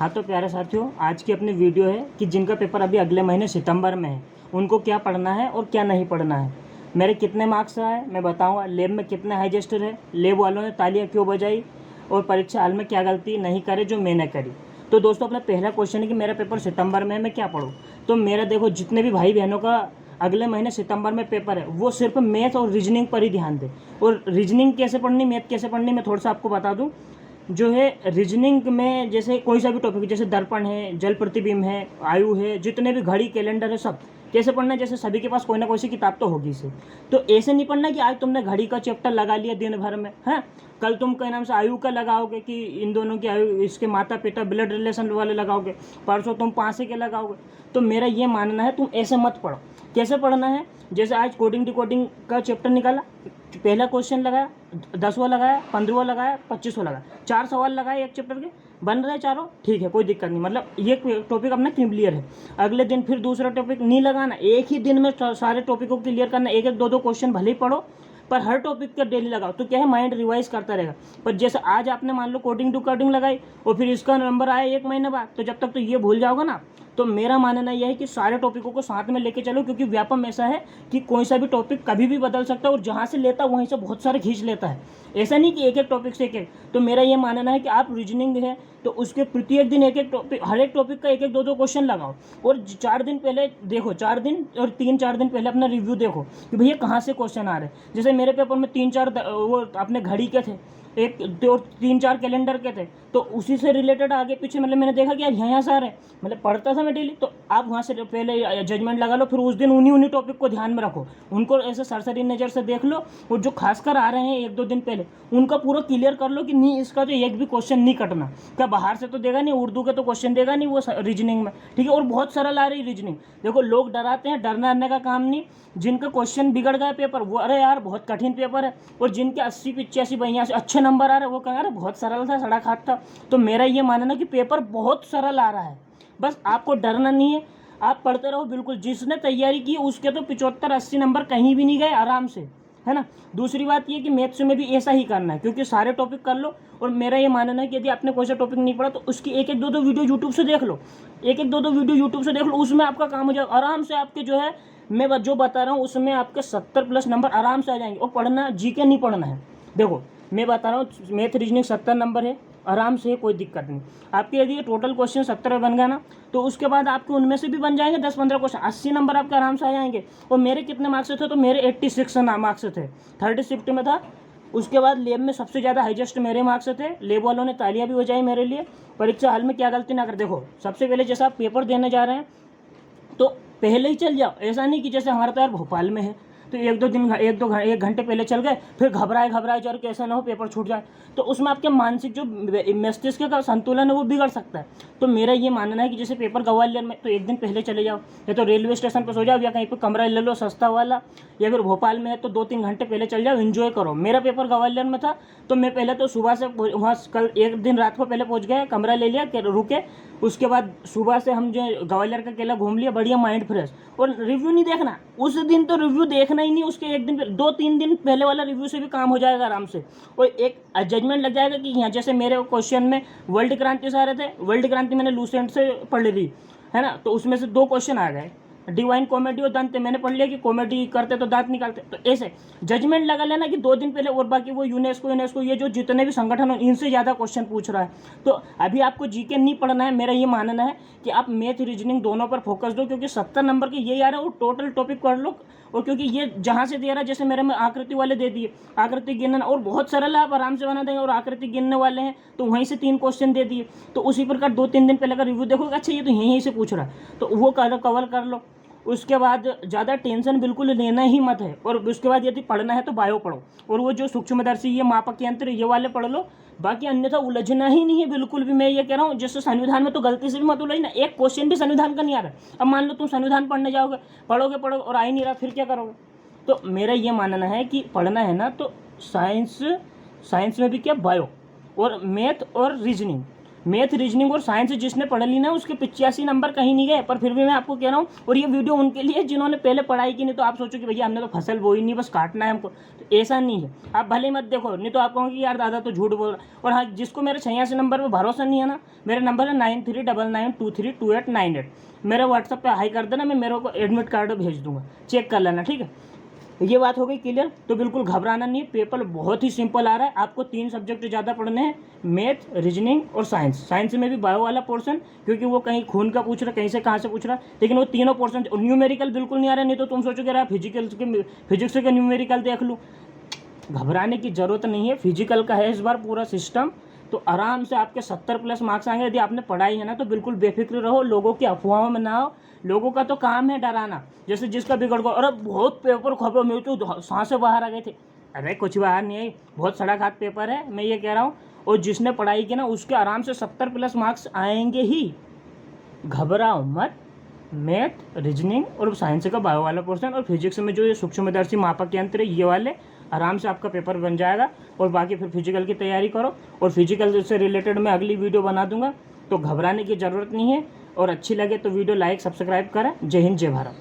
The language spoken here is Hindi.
हाँ तो प्यारे साथियों, आज की अपनी वीडियो है कि जिनका पेपर अभी अगले महीने सितंबर में है उनको क्या पढ़ना है और क्या नहीं पढ़ना है। मेरे कितने मार्क्स आए मैं बताऊंगा, लैब में कितने हाईजेस्टर है, लैब वालों ने तालियां क्यों बजाई और परीक्षा हाल में क्या गलती नहीं करे जो मैंने करी। तो दोस्तों, अपना पहला क्वेश्चन है कि मेरा पेपर सितंबर में है, मैं क्या पढ़ूँ। तो मेरा देखो, जितने भी भाई बहनों का अगले महीने सितंबर में पेपर है वो सिर्फ मैथ और रीजनिंग पर ही ध्यान दें। और रीजनिंग कैसे पढ़नी, मैथ कैसे पढ़नी, मैं थोड़ा सा आपको बता दूँ। जो है रीजनिंग में, जैसे कोई सा भी टॉपिक, जैसे दर्पण है, जल प्रतिबिंब है, आयु है, जितने भी घड़ी कैलेंडर है, सब कैसे पढ़ना है। जैसे सभी के पास कोई ना कोई सी किताब तो होगी से, तो ऐसे नहीं पढ़ना कि आज तुमने घड़ी का चैप्टर लगा लिया दिन भर में, है कल तुम क्या नाम से आयु का लगाओगे कि इन दोनों की आयु, इसके माता पिता ब्लड रिलेशन वाले लगाओगे, परसों तुम पासे के लगाओगे। तो मेरा ये मानना है तुम ऐसे मत पढ़ो। कैसे पढ़ना है, जैसे आज कोडिंग डिकोडिंग का चैप्टर निकाला, पहला क्वेश्चन लगाया, 10वां लगाया, 15वां लगाया, 25वां लगाया, 4 सवाल लगाए एक चैप्टर के, बन रहे चारों, ठीक है, कोई दिक्कत नहीं। मतलब ये टॉपिक अपना क्लियर है। अगले दिन फिर दूसरा टॉपिक नहीं लगाना, एक ही दिन में सारे टॉपिक को क्लियर करना। एक एक दो क्वेश्चन भले ही पढ़ो पर हर टॉपिक का डेली लगाओ, तो क्या है, माइंड रिवाइज करता रहेगा। पर जैसे आज आपने मान लो कोडिंग टू कोडिंग लगाई और फिर इसका नंबर आया 1 महीने बाद, तो जब तक तो ये भूल जाओगे ना। तो मेरा मानना यह है कि सारे टॉपिकों को साथ में लेके चलो, क्योंकि व्यापम ऐसा है कि कोई सा भी टॉपिक कभी भी बदल सकता है और जहाँ से लेता है वहीं से बहुत सारे खींच लेता है। ऐसा नहीं कि एक एक टॉपिक से एक एक। तो मेरा ये मानना है कि आप रीजनिंग है तो उसके प्रत्येक दिन एक एक टॉपिक, हर एक टॉपिक का एक एक दो क्वेश्चन लगाओ और 4 दिन पहले देखो, 4 दिन और 3-4 दिन पहले अपना रिव्यू देखो कि भैया कहाँ से क्वेश्चन आ रहे हैं। जैसे मेरे पेपर में 3-4 वो अपने घड़ी के थे, एक दो 3-4 कैलेंडर के थे, तो उसी से रिलेटेड आगे पीछे मतलब मैंने देखा कि यार यहाँ से आ रहे हैं, मतलब पढ़ता था मैं डेली। तो आप वहाँ से पहले जजमेंट लगा लो, फिर उस दिन उन्हीं टॉपिक को ध्यान में रखो, उनको ऐसे सरसरी नज़र से देख लो, और जो खासकर आ रहे हैं 1-2 दिन पहले उनका पूरा क्लियर कर लो कि नहीं इसका तो एक भी क्वेश्चन नहीं कटना। क्या बाहर से तो देगा नहीं, उर्दू के तो क्वेश्चन देगा नहीं वो रीजनिंग में, ठीक है। और बहुत सरल आ रही रीजनिंग। देखो लोग डराते हैं, डरने का काम नहीं। जिनका क्वेश्चन बिगड़ गया पेपर वो, अरे यार बहुत कठिन पेपर है, और जिनके 80-85 अच्छे नंबर आ रहे हैं वो कह रहे बहुत सरल था, सड़क हाथ था। तो मेरा ये मानना कि पेपर बहुत सरल आ रहा है, बस आपको डरना नहीं है, आप पढ़ते रहो बिल्कुल। जिसने तैयारी की उसके तो 75-80 नंबर कहीं भी नहीं गए, आराम से, है ना। दूसरी बात ये कि मैथ्स में भी ऐसा ही करना है, क्योंकि सारे टॉपिक कर लो। और मेरा ये मानना है कि यदि आपने कोई सा टॉपिक नहीं पढ़ा तो उसकी एक एक दो वीडियो यूट्यूब से देख लो, एक एक दो वीडियो यूट्यूब से देख लो, उसमें आपका काम हो जाएगा आराम से। आपके जो है, मैं जो बता रहा हूँ उसमें आपके 70+ नंबर आराम से आ जाएंगे। और पढ़ना जीके नहीं पढ़ना है। देखो मैं बता रहा हूँ, मैथ रीजनिंग 70 नंबर है, आराम से, कोई दिक्कत नहीं। आपके यदि ये टोटल क्वेश्चन 70 बन गया ना, तो उसके बाद आपके उनमें से भी बन जाएंगे 10-15 क्वेश्चन, 80 नंबर आपके आराम से आ जाएंगे। और मेरे कितने मार्क्स थे, तो मेरे 86 मार्क्स थे, 30 शिफ्ट में था। उसके बाद लैब में सबसे ज़्यादा हाईएस्ट मेरे मार्क्स थे, लैब वालों ने तालियां भी बजाई मेरे लिए। परीक्षा हाल में क्या गलती ना कर। देखो सबसे पहले जैसा आप पेपर देने जा रहे हैं तो पहले ही चल जाओ। ऐसा नहीं कि जैसे हमारा तो यार भोपाल में है तो एक घंटे पहले चल गए, फिर घबराए चल के ऐसा ना हो पेपर छूट जाए, तो उसमें आपके मानसिक जो मस्तिष्क का संतुलन है वो बिगड़ सकता है। तो मेरा ये मानना है कि जैसे पेपर ग्वालियर में तो एक दिन पहले चले जाओ, या तो रेलवे स्टेशन पर सो जाओ, या कहीं पर कमरा ले लो सस्ता वाला, या फिर भोपाल में है तो 2-3 घंटे पहले चल जाओ, इन्जॉय करो। मेरा पेपर ग्वालियर में था तो मैं पहले तो सुबह से वहाँ, कल एक दिन रात को पहले पहुँच गए, कमरा ले लिया, रुके, उसके बाद सुबह से हम जो ग्वालियर का किला घूम लिया, बढ़िया माइंड फ्रेश। और रिव्यू नहीं देखना उस दिन, तो रिव्यू देखना ही नहीं, उसके एक दिन 2-3 दिन पहले वाला रिव्यू से भी काम हो जाएगा आराम से। और एक जजमेंट लग जाएगा कि यहाँ जैसे मेरे क्वेश्चन में वर्ल्ड क्रांति से आ रहे थे, वर्ल्ड क्रांति मैंने लूसेंट से पढ़ ली, है ना, तो उसमें से 2 क्वेश्चन आ गए, डिवाइन कॉमेडी और दांत। मैंने पढ़ लिया कि कॉमेडी करते तो दांत निकालते। तो ऐसे जजमेंट लगा लेना कि 2 दिन पहले, और बाकी वो यूनेस्को ये जो जितने भी संगठन हो इनसे ज़्यादा क्वेश्चन पूछ रहा है। तो अभी आपको जीके नहीं पढ़ना है। मेरा ये मानना है कि आप मैथ रीजनिंग दोनों पर फोकस दो, क्योंकि 70 नंबर के ये आ रहे हैं, वो टोटल टॉपिक पढ़ लो। और क्योंकि ये जहाँ से दे रहा है, जैसे मेरे में आकृति वाले दे दिए, आकृति गिनना, और बहुत सरल है, आप आराम से बना देंगे। और आकृति गिनने वाले हैं तो वहीं से 3 क्वेश्चन दे दिए, तो उसी प्रकार 2-3 दिन पहले का रिव्यू देखोगे, अच्छा ये तो यहीं से पूछ रहा है, तो वो कवर कर लो। उसके बाद ज़्यादा टेंशन बिल्कुल लेना ही मत है। और उसके बाद यदि पढ़ना है तो बायो पढ़ो, और वो जो सूक्ष्मदर्शी, ये मापक यंत्र, ये वाले पढ़ लो। बाकी अन्यथा उलझना ही नहीं है बिल्कुल भी। मैं ये कह रहा हूँ, जैसे संविधान में तो गलती से भी मत उलझना, एक क्वेश्चन भी संविधान का नहीं आ रहा है। अब मान लो तुम संविधान पढ़ने जाओगे, पढ़ोगे और आ ही नहीं रहा, फिर क्या करोगे। तो मेरा ये मानना है कि पढ़ना है ना तो साइंस में भी क्या, बायो और मैथ और रीजनिंग, मैथ, रीजनिंग और साइंस जिसने पढ़ ली ना उसके 85 नंबर कहीं नहीं गए। पर फिर भी मैं आपको कह रहा हूँ, और ये वीडियो उनके लिए जिन्होंने पहले पढ़ाई की। नहीं तो आप सोचो कि भैया हमने तो फसल बोई नहीं, बस काटना है हमको, तो ऐसा नहीं है। आप भले मत देखो, नहीं तो आप कहोगे कि यार दादा तो झूठ बोल रहा। और हाँ, जिसको मेरे 86 नंबर पर भरोसा नहीं है ना, मेरा नंबर है 9399232898। मेरे व्हाट्सएप पे हाई कर देना, मैं मेरे को एडमिट कार्ड भेज दूंगा, चेक कर लेना, ठीक है। ये बात हो गई क्लियर। तो बिल्कुल घबराना नहीं है, पेपर बहुत ही सिंपल आ रहा है। आपको 3 सब्जेक्ट ज़्यादा पढ़ने हैं, मैथ, रीजनिंग और साइंस। साइंस में भी बायो वाला पोर्शन, क्योंकि वो कहीं खून का पूछ रहा, कहीं से कहाँ से पूछ रहा, लेकिन वो तीनों पोर्शन। न्यूमेरिकल बिल्कुल नहीं आ रहा, नहीं तो तुम सोचोगे यार फिजिक्स के न्यूमेरिकल देख लूँ। घबराने की ज़रूरत नहीं है, फिजिकल का है इस बार पूरा सिस्टम। तो आराम से आपके 70+ मार्क्स आएंगे यदि आपने पढ़ाई है ना। तो बिल्कुल बेफिक्र रहो, लोगों की अफवाहों में ना आओ। लोगों का तो काम है डराना, जैसे जिसका बिगड़ गया, अरे बहुत पेपर खबर मेरे तो सांसें बाहर आ गए थे। अरे कुछ बाहर नहीं आई, बहुत सड़क हाथ पेपर है, मैं ये कह रहा हूँ। और जिसने पढ़ाई की ना उसके आराम से 70+ मार्क्स आएंगे ही, घबराओ मत। मैथ, रीजनिंग और साइंस का बायो वाला पोर्शन, और फिजिक्स में जो ये सूक्ष्मदर्शी मापक यंत्र है ये वाले, आराम से आपका पेपर बन जाएगा। और बाकी फिर फिजिकल की तैयारी करो, और फिजिकल से रिलेटेड मैं अगली वीडियो बना दूंगा। तो घबराने की ज़रूरत नहीं है। और अच्छी लगे तो वीडियो लाइक सब्सक्राइब करें। जय हिंद, जय भारत।